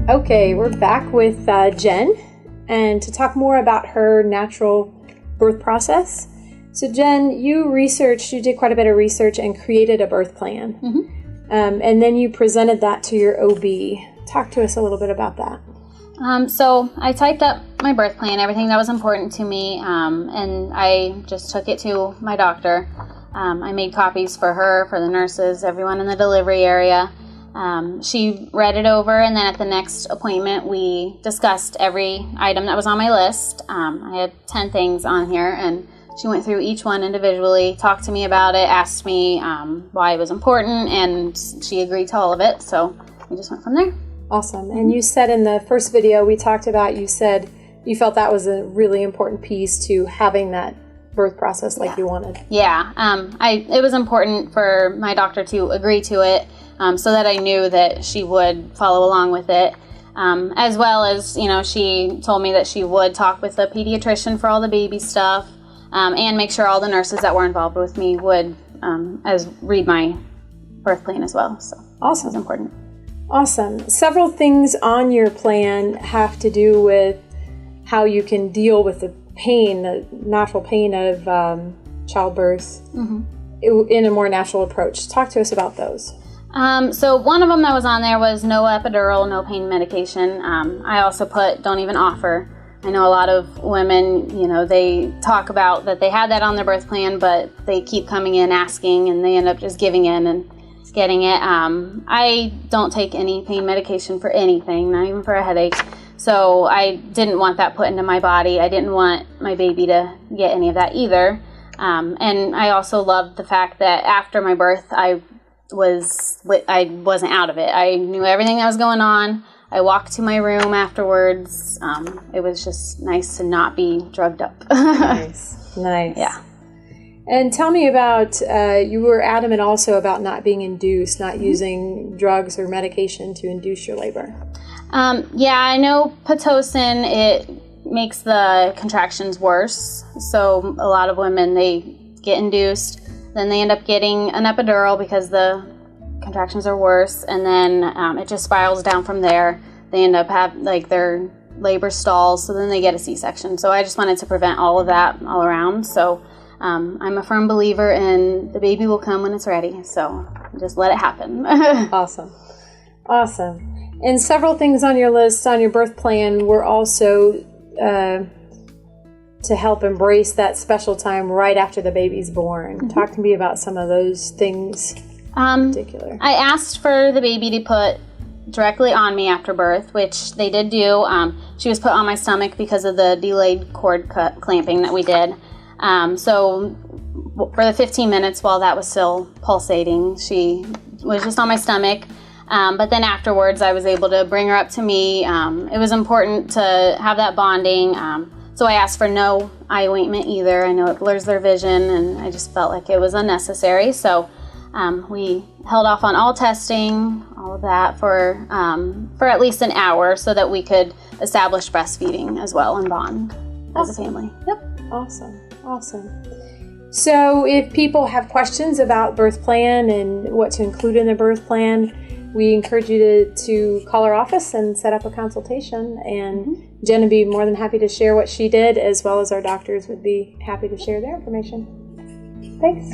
Okay, we're back with Jen, and to talk more about her natural birth process. So Jen, you did quite a bit of research and created a birth plan. Mm-hmm. And then you presented that to your OB. Talk to us a little bit about that. So I typed up my birth plan, everything that was important to me, and I just took it to my doctor. I made copies for her, for the nurses, everyone in the delivery area. She read it over, and then at the next appointment, we discussed every item that was on my list. I had 10 things on here, and she went through each one individually, talked to me about it, asked me why it was important, and she agreed to all of it, so we just went from there. Awesome. And you said in the first video we talked about, you said you felt that was a really important piece to having that birth process like you wanted. Yeah. It was important for my doctor to agree to it so that I knew that she would follow along with it. As well as, she told me that she would talk with the pediatrician for all the baby stuff and make sure all the nurses that were involved with me would read my birth plan as well. So awesome. It was important. Awesome. Several things on your plan have to do with how you can deal with the pain, the natural pain of childbirth in a more natural approach. Talk to us about those. So one of them that was on there was no epidural, no pain medication. I also put don't even offer. I know a lot of women, they talk about that they had that on their birth plan, but they keep coming in asking and they end up just giving in and getting it. I don't take any pain medication for anything, not even for a headache. So I didn't want that put into my body. I didn't want my baby to get any of that either. And I also loved the fact that after my birth, I wasn't out of it. I knew everything that was going on. I walked to my room afterwards. It was just nice to not be drugged up. Nice. Yeah. And tell me about, you were adamant also about not being induced, not using drugs or medication to induce your labor. Yeah, I know Pitocin, it makes the contractions worse. So a lot of women, they get induced, then they end up getting an epidural because the contractions are worse, and then it just spirals down from there. They end up their labor stalls, so then they get a C-section. So I just wanted to prevent all of that all around. So I'm a firm believer in the baby will come when it's ready, so just let it happen. Awesome. And several things on your list, on your birth plan, were also to help embrace that special time right after the baby's born. Mm-hmm. Talk to me about some of those things in particular. I asked for the baby to put directly on me after birth, which they did do. She was put on my stomach because of the delayed cord clamping that we did. So for the 15 minutes while that was still pulsating, she was just on my stomach. But then afterwards, I was able to bring her up to me. It was important to have that bonding. So I asked for no eye ointment either. I know it blurs their vision, and I just felt like it was unnecessary. So we held off on all testing, all of that for at least an hour so that we could establish breastfeeding as well and bond as a family. Yep. Awesome. So if people have questions about birth plan and what to include in the birth plan, we encourage you to call our office and set up a consultation. And Jen would be more than happy to share what she did, as well as our doctors would be happy to share their information. Thanks.